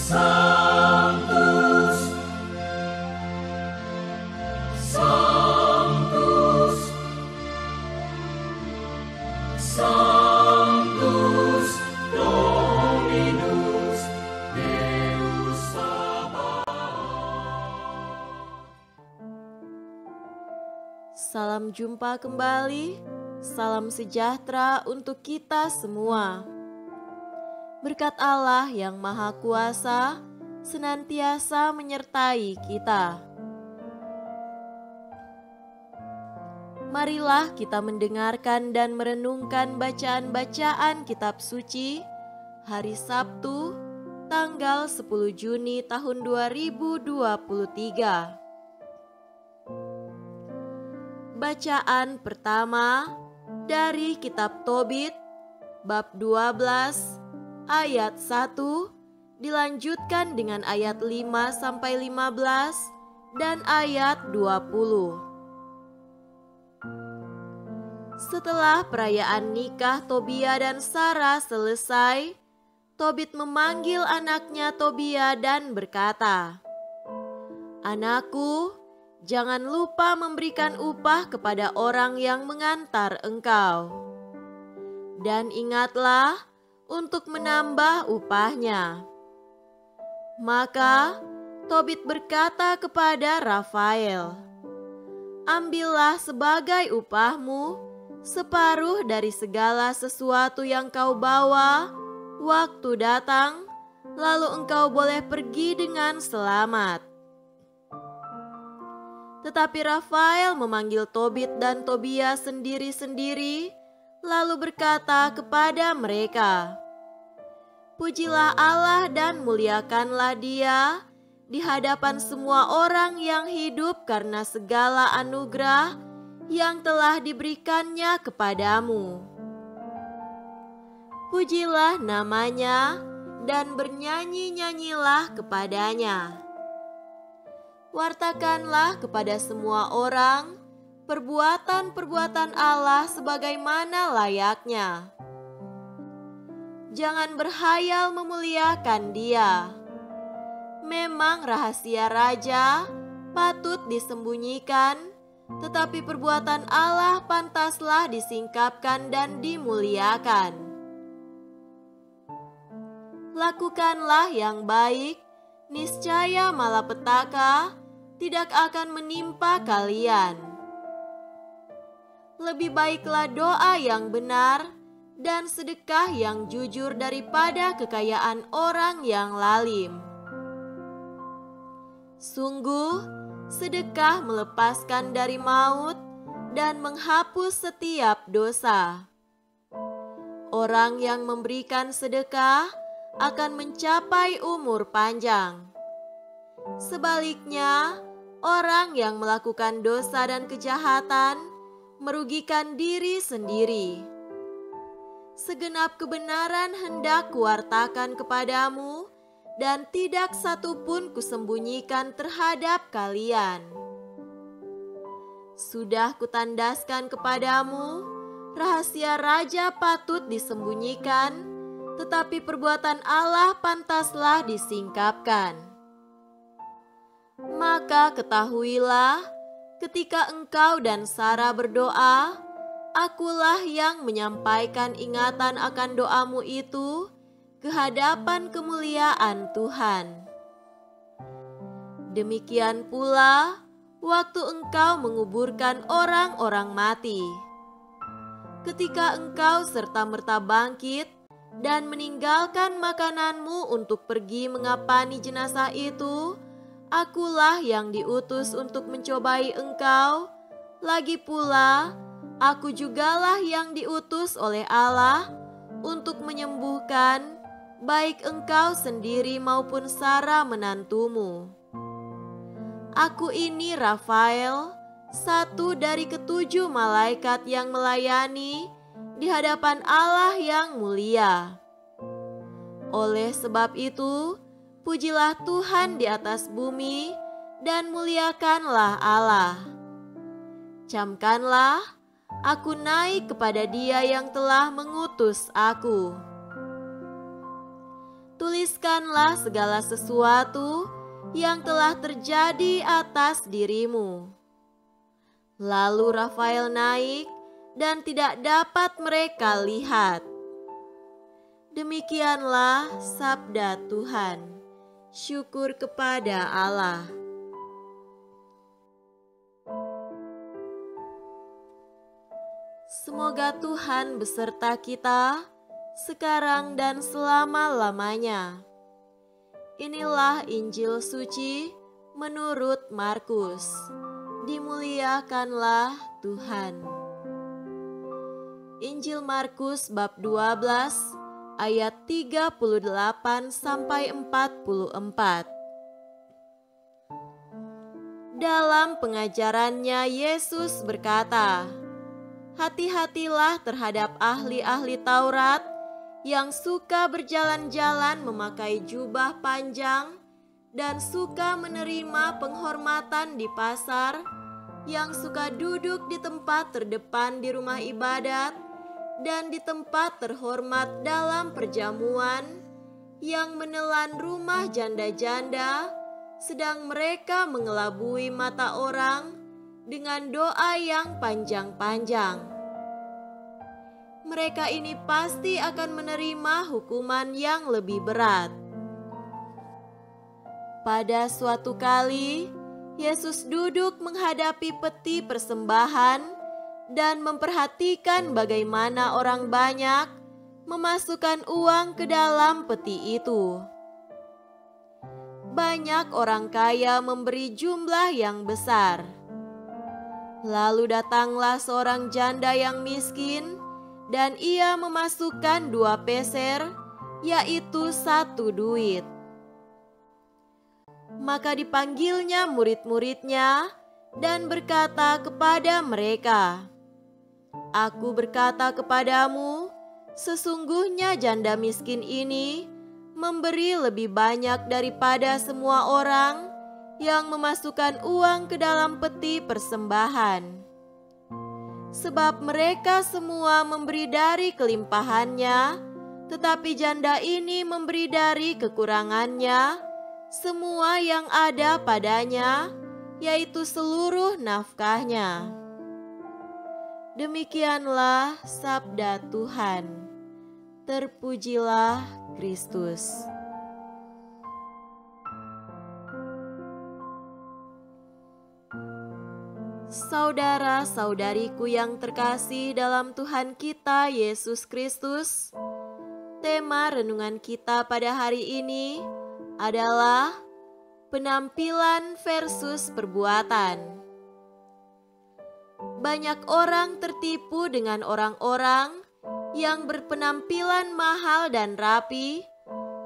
Sanctus, Sanctus, Sanctus Dominus Deus Sabaoth. Salam jumpa kembali, salam sejahtera untuk kita semua. Berkat Allah yang Maha Kuasa senantiasa menyertai kita. Marilah kita mendengarkan dan merenungkan bacaan-bacaan kitab suci hari Sabtu tanggal 10 Juni tahun 2023. Bacaan pertama dari kitab Tobit bab 12 ayat 1 dilanjutkan dengan ayat 5-15 dan ayat 20. Setelah perayaan nikah Tobia dan Sarah selesai, Tobit memanggil anaknya Tobia dan berkata, "Anakku, jangan lupa memberikan upah kepada orang yang mengantar engkau. Dan ingatlah untuk menambah upahnya." Maka Tobit berkata kepada Rafael, "Ambillah sebagai upahmu separuh dari segala sesuatu yang kau bawa waktu datang, lalu engkau boleh pergi dengan selamat." Tetapi Rafael memanggil Tobit dan Tobia sendiri-sendiri, lalu berkata kepada mereka, "Pujilah Allah dan muliakanlah Dia di hadapan semua orang yang hidup karena segala anugerah yang telah diberikannya kepadamu. Pujilah namanya dan bernyanyi-nyanyilah kepadanya. Wartakanlah kepada semua orang perbuatan-perbuatan Allah sebagaimana layaknya. Jangan berhayal memuliakan Dia. Memang rahasia raja patut disembunyikan, tetapi perbuatan Allah pantaslah disingkapkan dan dimuliakan. Lakukanlah yang baik, niscaya malapetaka tidak akan menimpa kalian. Lebih baiklah doa yang benar dan sedekah yang jujur daripada kekayaan orang yang lalim. Sungguh, sedekah melepaskan dari maut dan menghapus setiap dosa. Orang yang memberikan sedekah akan mencapai umur panjang. Sebaliknya, orang yang melakukan dosa dan kejahatan merugikan diri sendiri. Segenap kebenaran hendak kuwartakan kepadamu, dan tidak satu pun kusembunyikan terhadap kalian. Sudah kutandaskan kepadamu, rahasia raja patut disembunyikan, tetapi perbuatan Allah pantaslah disingkapkan. Maka ketahuilah, ketika engkau dan Sarah berdoa, akulah yang menyampaikan ingatan akan doamu itu ke hadapan kemuliaan Tuhan. Demikian pula waktu engkau menguburkan orang-orang mati. Ketika engkau serta-merta bangkit dan meninggalkan makananmu untuk pergi mengapani jenazah itu, akulah yang diutus untuk mencobai engkau. Lagi pula, aku jugalah yang diutus oleh Allah untuk menyembuhkan baik engkau sendiri maupun Sarah menantumu. Aku ini Rafael, satu dari ketujuh malaikat yang melayani di hadapan Allah yang mulia. Oleh sebab itu, pujilah Tuhan di atas bumi dan muliakanlah Allah. Camkanlah, aku naik kepada Dia yang telah mengutus aku. tuliskanlah segala sesuatu yang telah terjadi atas dirimu. Lalu Rafael naik dan tidak dapat mereka lihat. Demikianlah sabda Tuhan. Syukur kepada Allah. Semoga Tuhan beserta kita sekarang dan selama-lamanya. Inilah Injil suci menurut Markus. Dimuliakanlah Tuhan. Injil Markus bab 12 ayat 38 sampai 44. Dalam pengajarannya Yesus berkata, "Hati-hatilah terhadap ahli-ahli Taurat yang suka berjalan-jalan memakai jubah panjang dan suka menerima penghormatan di pasar, yang suka duduk di tempat terdepan di rumah ibadat dan di tempat terhormat dalam perjamuan, yang menelan rumah janda-janda, sedang mereka mengelabui mata orang dengan doa yang panjang-panjang. Mereka ini pasti akan menerima hukuman yang lebih berat." Pada suatu kali, Yesus duduk menghadapi peti persembahan dan memperhatikan bagaimana orang banyak memasukkan uang ke dalam peti itu. Banyak orang kaya memberi jumlah yang besar. Lalu datanglah seorang janda yang miskin, dan ia memasukkan 2 peser, yaitu 1 duit. Maka dipanggilnya murid-muridnya dan berkata kepada mereka, "Aku berkata kepadamu, sesungguhnya janda miskin ini memberi lebih banyak daripada semua orang yang memasukkan uang ke dalam peti persembahan. Sebab mereka semua memberi dari kelimpahannya, tetapi janda ini memberi dari kekurangannya, semua yang ada padanya, yaitu seluruh nafkahnya." Demikianlah sabda Tuhan. Terpujilah Kristus. Saudara-saudariku yang terkasih dalam Tuhan kita Yesus Kristus, tema renungan kita pada hari ini adalah penampilan versus perbuatan. Banyak orang tertipu dengan orang-orang yang berpenampilan mahal dan rapi,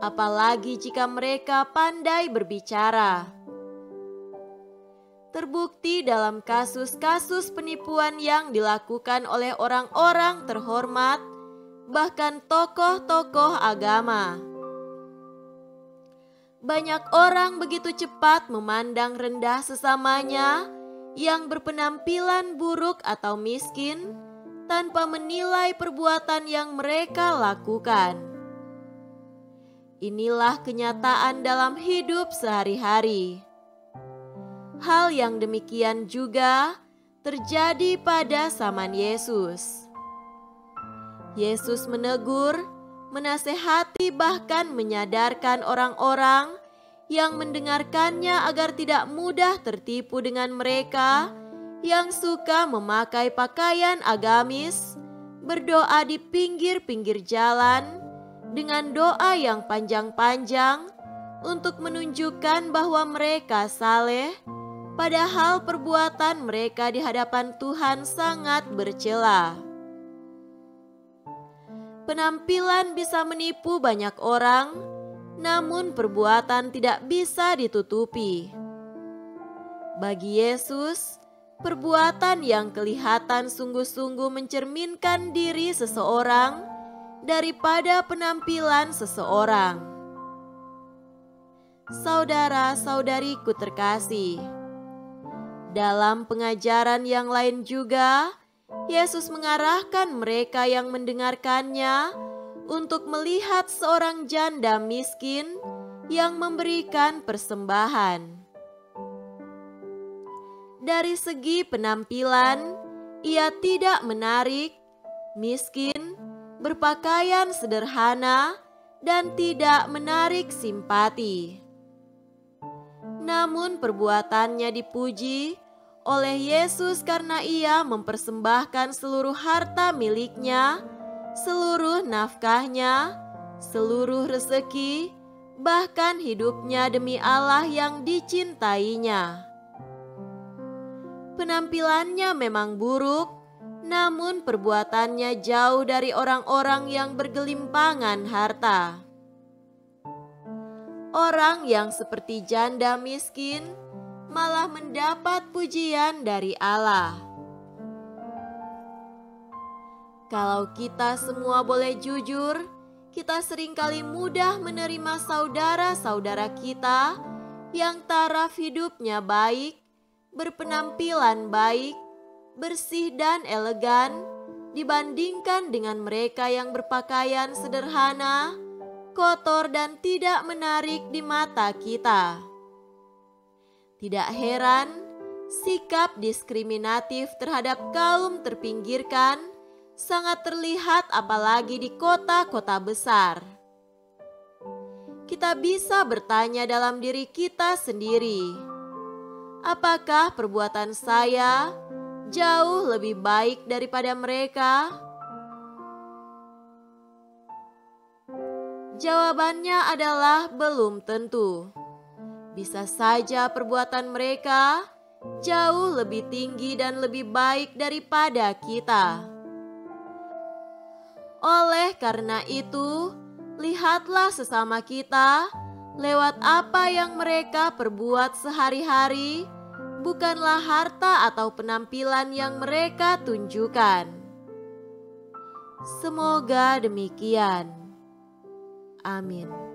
apalagi jika mereka pandai berbicara. Terbukti dalam kasus-kasus penipuan yang dilakukan oleh orang-orang terhormat, bahkan tokoh-tokoh agama. Banyak orang begitu cepat memandang rendah sesamanya yang berpenampilan buruk atau miskin, tanpa menilai perbuatan yang mereka lakukan. Inilah kenyataan dalam hidup sehari-hari. Hal yang demikian juga terjadi pada zaman Yesus. Yesus menegur, menasehati, bahkan menyadarkan orang-orang yang mendengarkannya agar tidak mudah tertipu dengan mereka yang suka memakai pakaian agamis, berdoa di pinggir-pinggir jalan dengan doa yang panjang-panjang untuk menunjukkan bahwa mereka saleh, padahal perbuatan mereka di hadapan Tuhan sangat bercela. Penampilan bisa menipu banyak orang, namun perbuatan tidak bisa ditutupi. Bagi Yesus, perbuatan yang kelihatan sungguh-sungguh mencerminkan diri seseorang daripada penampilan seseorang. Saudara-saudariku terkasih, dalam pengajaran yang lain juga, Yesus mengarahkan mereka yang mendengarkannya untuk melihat seorang janda miskin yang memberikan persembahan. Dari segi penampilan, ia tidak menarik, miskin, berpakaian sederhana, dan tidak menarik simpati. Namun perbuatannya dipuji oleh Yesus karena ia mempersembahkan seluruh harta miliknya, seluruh nafkahnya, seluruh rezeki, bahkan hidupnya demi Allah yang dicintainya. Penampilannya memang buruk, namun perbuatannya jauh dari orang-orang yang bergelimpangan harta. Orang yang seperti janda miskin malah mendapat pujian dari Allah. Kalau kita semua boleh jujur, kita seringkali mudah menerima saudara-saudara kita yang taraf hidupnya baik, berpenampilan baik, bersih dan elegan, dibandingkan dengan mereka yang berpakaian sederhana, kotor dan tidak menarik di mata kita. Tidak heran, sikap diskriminatif terhadap kaum terpinggirkan sangat terlihat apalagi di kota-kota besar. Kita bisa bertanya dalam diri kita sendiri, apakah perbuatan saya jauh lebih baik daripada mereka? Jawabannya adalah belum tentu. Bisa saja perbuatan mereka jauh lebih tinggi dan lebih baik daripada kita. Oleh karena itu, lihatlah sesama kita lewat apa yang mereka perbuat sehari-hari, bukanlah harta atau penampilan yang mereka tunjukkan. Semoga demikian. Amin.